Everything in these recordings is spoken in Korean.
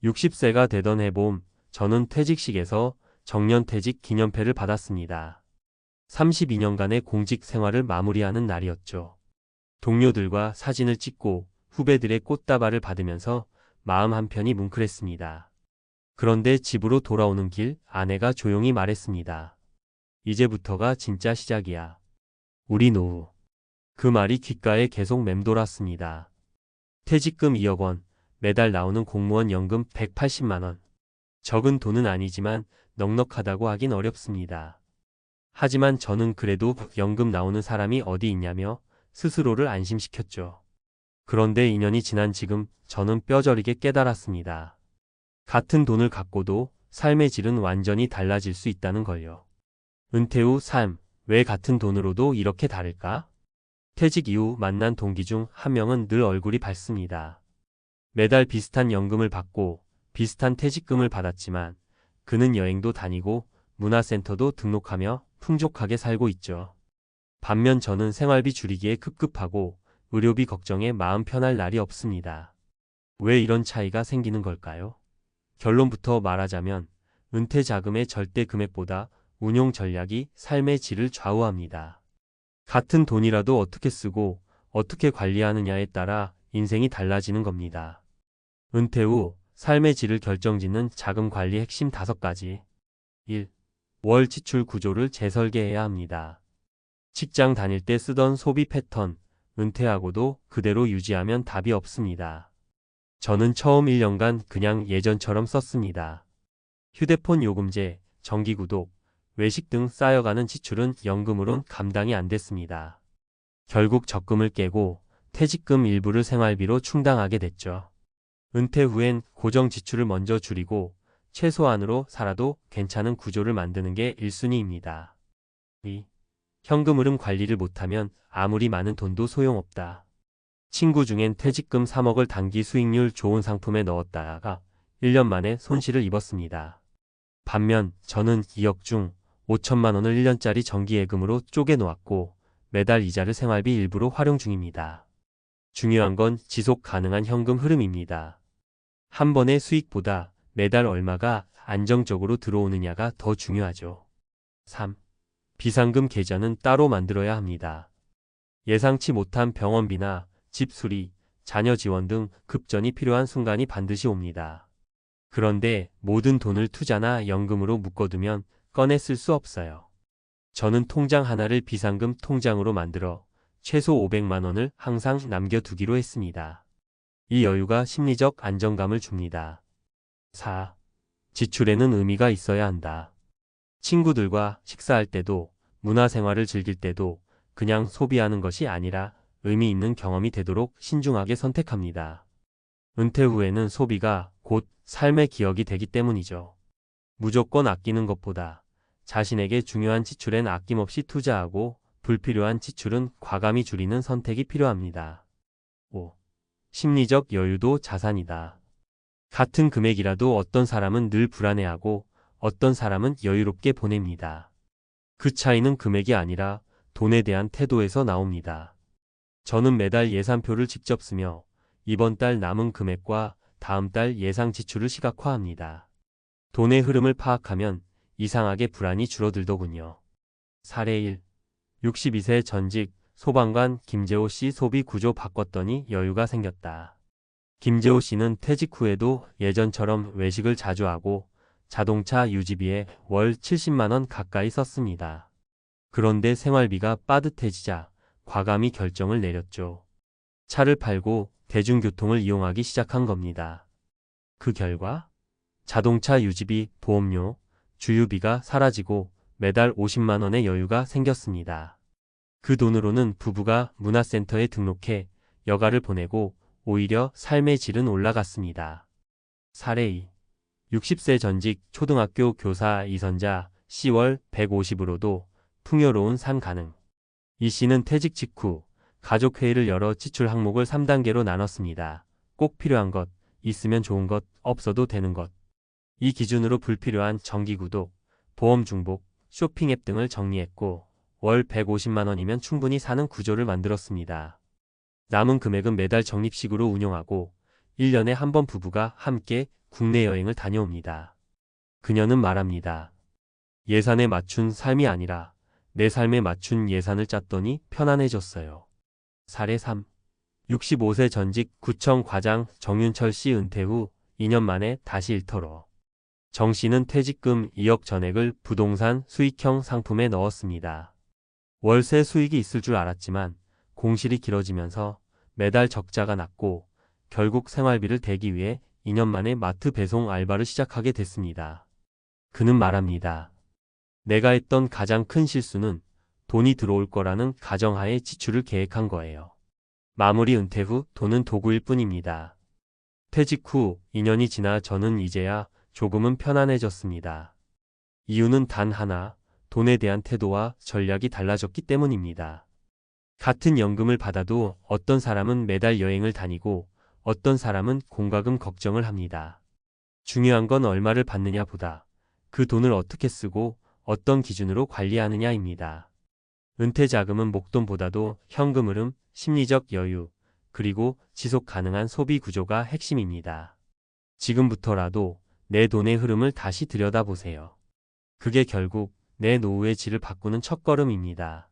60세가 되던 해봄, 저는 퇴직식에서 정년퇴직 기념패를 받았습니다. 32년간의 공직 생활을 마무리하는 날이었죠. 동료들과 사진을 찍고 후배들의 꽃다발을 받으면서 마음 한편이 뭉클했습니다. 그런데 집으로 돌아오는 길 아내가 조용히 말했습니다. 이제부터가 진짜 시작이야. 우리 노후. 그 말이 귓가에 계속 맴돌았습니다. 퇴직금 2억 원, 매달 나오는 공무원 연금 180만 원. 적은 돈은 아니지만 넉넉하다고 하긴 어렵습니다. 하지만 저는 그래도 연금 나오는 사람이 어디 있냐며 스스로를 안심시켰죠. 그런데 2년이 지난 지금 저는 뼈저리게 깨달았습니다. 같은 돈을 갖고도 삶의 질은 완전히 달라질 수 있다는 걸요. 은퇴 후 삶, 왜 같은 돈으로도 이렇게 다를까? 퇴직 이후 만난 동기 중 한 명은 늘 얼굴이 밝습니다. 매달 비슷한 연금을 받고 비슷한 퇴직금을 받았지만 그는 여행도 다니고 문화센터도 등록하며 풍족하게 살고 있죠. 반면 저는 생활비 줄이기에 급급하고 의료비 걱정에 마음 편할 날이 없습니다. 왜 이런 차이가 생기는 걸까요? 결론부터 말하자면 은퇴 자금의 절대 금액보다 운용 전략이 삶의 질을 좌우합니다. 같은 돈이라도 어떻게 쓰고 어떻게 관리하느냐에 따라 인생이 달라지는 겁니다. 은퇴 후 삶의 질을 결정짓는 자금 관리 핵심 5가지. 1. 월 지출 구조를 재설계해야 합니다. 직장 다닐 때 쓰던 소비 패턴, 은퇴하고도 그대로 유지하면 답이 없습니다. 저는 처음 1년간 그냥 예전처럼 썼습니다. 휴대폰 요금제, 정기구독, 외식 등 쌓여가는 지출은 연금으론 감당이 안 됐습니다. 결국 적금을 깨고 퇴직금 일부를 생활비로 충당하게 됐죠. 은퇴 후엔 고정 지출을 먼저 줄이고 최소한으로 살아도 괜찮은 구조를 만드는 게 1순위입니다. 2. 현금 흐름 관리를 못하면 아무리 많은 돈도 소용없다. 친구 중엔 퇴직금 3억을 단기 수익률 좋은 상품에 넣었다가 1년 만에 손실을 입었습니다. 반면 저는 2억 중 5천만 원을 1년짜리 정기예금으로 쪼개 놓았고 매달 이자를 생활비 일부로 활용 중입니다. 중요한 건 지속 가능한 현금 흐름입니다. 한 번의 수익보다 매달 얼마가 안정적으로 들어오느냐가 더 중요하죠. 3. 비상금 계좌는 따로 만들어야 합니다. 예상치 못한 병원비나 집 수리, 자녀 지원 등 급전이 필요한 순간이 반드시 옵니다. 그런데 모든 돈을 투자나 연금으로 묶어두면 꺼내 쓸 수 없어요. 저는 통장 하나를 비상금 통장으로 만들어 최소 500만 원을 항상 남겨두기로 했습니다. 이 여유가 심리적 안정감을 줍니다. 4. 지출에는 의미가 있어야 한다. 친구들과 식사할 때도 문화생활을 즐길 때도 그냥 소비하는 것이 아니라 의미 있는 경험이 되도록 신중하게 선택합니다. 은퇴 후에는 소비가 곧 삶의 기억이 되기 때문이죠. 무조건 아끼는 것보다 자신에게 중요한 지출엔 아낌없이 투자하고 불필요한 지출은 과감히 줄이는 선택이 필요합니다. 5. 심리적 여유도 자산이다. 같은 금액이라도 어떤 사람은 늘 불안해하고 어떤 사람은 여유롭게 보냅니다. 그 차이는 금액이 아니라 돈에 대한 태도에서 나옵니다. 저는 매달 예산표를 직접 쓰며 이번 달 남은 금액과 다음 달 예상 지출을 시각화합니다. 돈의 흐름을 파악하면 이상하게 불안이 줄어들더군요. 사례 1. 62세 전직 소방관 김재호 씨 소비 구조 바꿨더니 여유가 생겼다. 김재호 씨는 퇴직 후에도 예전처럼 외식을 자주 하고 자동차 유지비에 월 70만 원 가까이 썼습니다. 그런데 생활비가 빠듯해지자 과감히 결정을 내렸죠. 차를 팔고 대중교통을 이용하기 시작한 겁니다. 그 결과 자동차 유지비, 보험료, 주유비가 사라지고 매달 50만 원의 여유가 생겼습니다. 그 돈으로는 부부가 문화센터에 등록해 여가를 보내고 오히려 삶의 질은 올라갔습니다. 사례 2. 60세 전직 초등학교 교사 이선자 C월 150으로도 풍요로운 삶 가능. 이 씨는 퇴직 직후 가족회의를 열어 지출 항목을 3단계로 나눴습니다. 꼭 필요한 것, 있으면 좋은 것, 없어도 되는 것. 이 기준으로 불필요한 정기구독, 보험 중복, 쇼핑 앱 등을 정리했고 월 150만 원이면 충분히 사는 구조를 만들었습니다. 남은 금액은 매달 적립식으로 운용하고 1년에 한 번 부부가 함께 국내 여행을 다녀옵니다. 그녀는 말합니다. 예산에 맞춘 삶이 아니라 내 삶에 맞춘 예산을 짰더니 편안해졌어요. 사례 3. 65세 전직 구청 과장 정윤철 씨 은퇴 후 2년 만에 다시 일터로. 정 씨는 퇴직금 2억 전액을 부동산 수익형 상품에 넣었습니다. 월세 수익이 있을 줄 알았지만 공실이 길어지면서 매달 적자가 났고 결국 생활비를 대기 위해 2년 만에 마트 배송 알바를 시작하게 됐습니다. 그는 말합니다. 내가 했던 가장 큰 실수는 돈이 들어올 거라는 가정하에 지출을 계획한 거예요. 마무리 은퇴 후 돈은 도구일 뿐입니다. 퇴직 후 2년이 지나 저는 이제야 조금은 편안해졌습니다. 이유는 단 하나, 돈에 대한 태도와 전략이 달라졌기 때문입니다. 같은 연금을 받아도 어떤 사람은 매달 여행을 다니고 어떤 사람은 공과금 걱정을 합니다. 중요한 건 얼마를 받느냐보다 그 돈을 어떻게 쓰고 어떤 기준으로 관리하느냐입니다. 은퇴 자금은 목돈보다도 현금 흐름, 심리적 여유, 그리고 지속 가능한 소비 구조가 핵심입니다. 지금부터라도 내 돈의 흐름을 다시 들여다보세요. 그게 결국 내 노후의 질을 바꾸는 첫걸음입니다.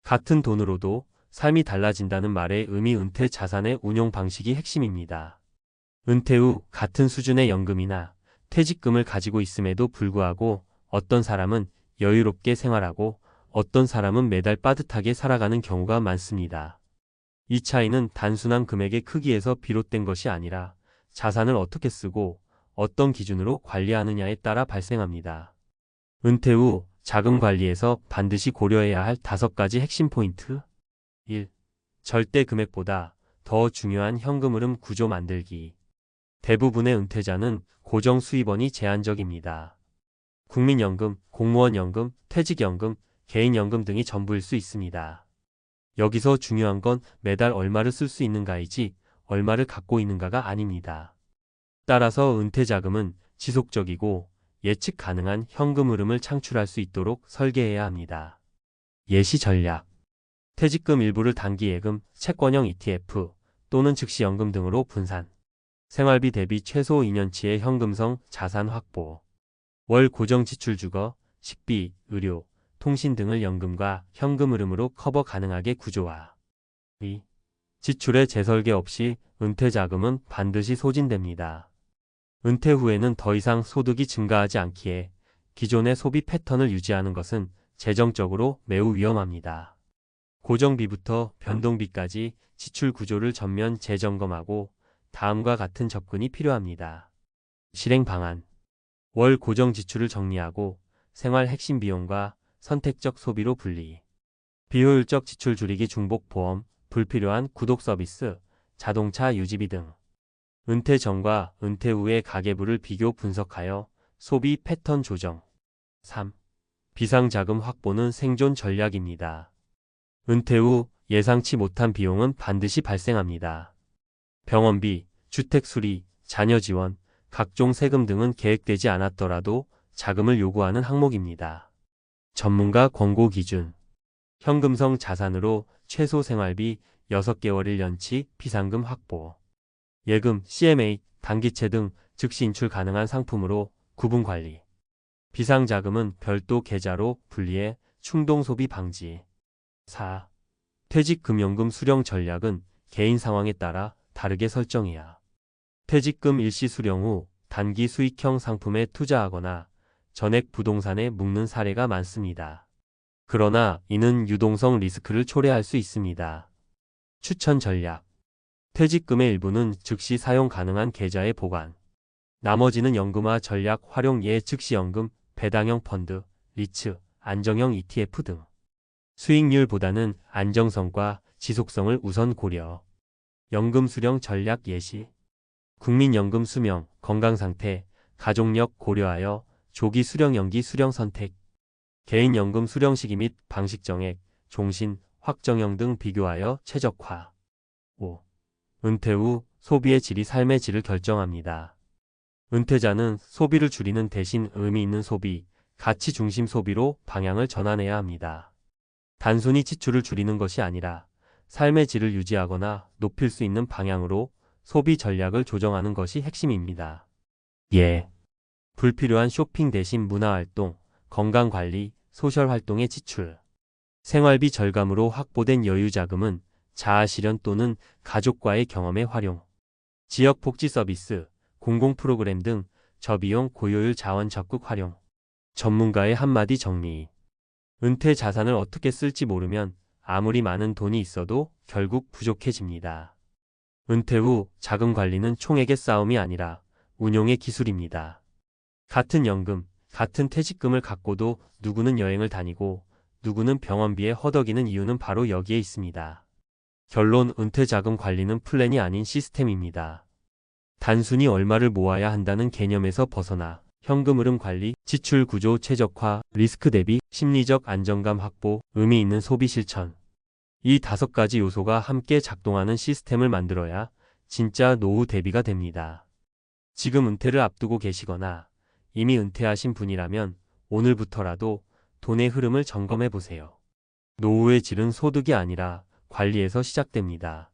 같은 돈으로도 삶이 달라진다는 말의 의미 은퇴 자산의 운용 방식이 핵심입니다. 은퇴 후 같은 수준의 연금이나 퇴직금을 가지고 있음에도 불구하고 어떤 사람은 여유롭게 생활하고 어떤 사람은 매달 빠듯하게 살아가는 경우가 많습니다. 이 차이는 단순한 금액의 크기에서 비롯된 것이 아니라 자산을 어떻게 쓰고 어떤 기준으로 관리하느냐에 따라 발생합니다. 은퇴 후 자금 관리에서 반드시 고려해야 할 5가지 핵심 포인트. 1. 절대 금액보다 더 중요한 현금 흐름 구조 만들기. 대부분의 은퇴자는 고정 수입원이 제한적입니다. 국민연금, 공무원연금, 퇴직연금, 개인연금 등이 전부일 수 있습니다. 여기서 중요한 건 매달 얼마를 쓸 수 있는가이지 얼마를 갖고 있는가가 아닙니다. 따라서 은퇴자금은 지속적이고 예측 가능한 현금 흐름을 창출할 수 있도록 설계해야 합니다. 예시 전략. 퇴직금 일부를 단기 예금, 채권형 ETF 또는 즉시연금 등으로 분산. 생활비 대비 최소 2년치의 현금성 자산 확보. 월 고정 지출 주거, 식비, 의료, 통신 등을 연금과 현금 흐름으로 커버 가능하게 구조화. 2. 지출의 재설계 없이 은퇴 자금은 반드시 소진됩니다. 은퇴 후에는 더 이상 소득이 증가하지 않기에 기존의 소비 패턴을 유지하는 것은 재정적으로 매우 위험합니다. 고정비부터 변동비까지 지출 구조를 전면 재점검하고 다음과 같은 접근이 필요합니다. 실행 방안. 월 고정 지출을 정리하고 생활 핵심 비용과 선택적 소비로 분리. 비효율적 지출 줄이기 중복 보험, 불필요한 구독 서비스, 자동차 유지비 등. 은퇴 전과 은퇴 후의 가계부를 비교 분석하여 소비 패턴 조정. 3. 비상자금 확보는 생존 전략입니다. 은퇴 후 예상치 못한 비용은 반드시 발생합니다. 병원비, 주택 수리, 자녀 지원, 각종 세금 등은 계획되지 않았더라도 자금을 요구하는 항목입니다. 전문가 권고 기준. 현금성 자산으로 최소 생활비 6개월 1년치 비상금 확보. 예금, CMA, 단기채 등 즉시 인출 가능한 상품으로 구분 관리. 비상자금은 별도 계좌로 분리해 충동 소비 방지. 4. 퇴직금연금 수령 전략은 개인 상황에 따라 다르게 설정해야. 퇴직금 일시 수령 후 단기 수익형 상품에 투자하거나 전액 부동산에 묶는 사례가 많습니다. 그러나 이는 유동성 리스크를 초래할 수 있습니다. 추천 전략. 퇴직금의 일부는 즉시 사용 가능한 계좌에 보관. 나머지는 연금화 전략 활용 예 즉시연금, 배당형 펀드, 리츠, 안정형 ETF 등. 수익률보다는 안정성과 지속성을 우선 고려. 연금 수령 전략 예시. 국민연금 수명, 건강상태, 가족력 고려하여 조기 수령 연기 수령 선택. 개인연금 수령 시기 및 방식 정액, 종신, 확정형 등 비교하여 최적화. 5. 은퇴 후 소비의 질이 삶의 질을 결정합니다. 은퇴자는 소비를 줄이는 대신 의미 있는 소비, 가치 중심 소비로 방향을 전환해야 합니다. 단순히 지출을 줄이는 것이 아니라 삶의 질을 유지하거나 높일 수 있는 방향으로 소비 전략을 조정하는 것이 핵심입니다. 예. 불필요한 쇼핑 대신 문화활동, 건강관리, 소셜활동에 지출. 생활비 절감으로 확보된 여유자금은 자아실현 또는 가족과의 경험에 활용. 지역 복지 서비스, 공공 프로그램 등 저비용 고효율 자원 적극 활용. 전문가의 한마디 정리. 은퇴 자산을 어떻게 쓸지 모르면 아무리 많은 돈이 있어도 결국 부족해집니다. 은퇴 후 자금 관리는 총액의 싸움이 아니라 운용의 기술입니다. 같은 연금, 같은 퇴직금을 갖고도 누구는 여행을 다니고 누구는 병원비에 허덕이는 이유는 바로 여기에 있습니다. 결론, 은퇴 자금 관리는 플랜이 아닌 시스템입니다. 단순히 얼마를 모아야 한다는 개념에서 벗어나 현금 흐름 관리, 지출 구조 최적화, 리스크 대비, 심리적 안정감 확보, 의미 있는 소비 실천. 이 5가지 요소가 함께 작동하는 시스템을 만들어야 진짜 노후 대비가 됩니다. 지금 은퇴를 앞두고 계시거나 이미 은퇴하신 분이라면 오늘부터라도 돈의 흐름을 점검해 보세요. 노후의 질은 소득이 아니라 관리에서 시작됩니다.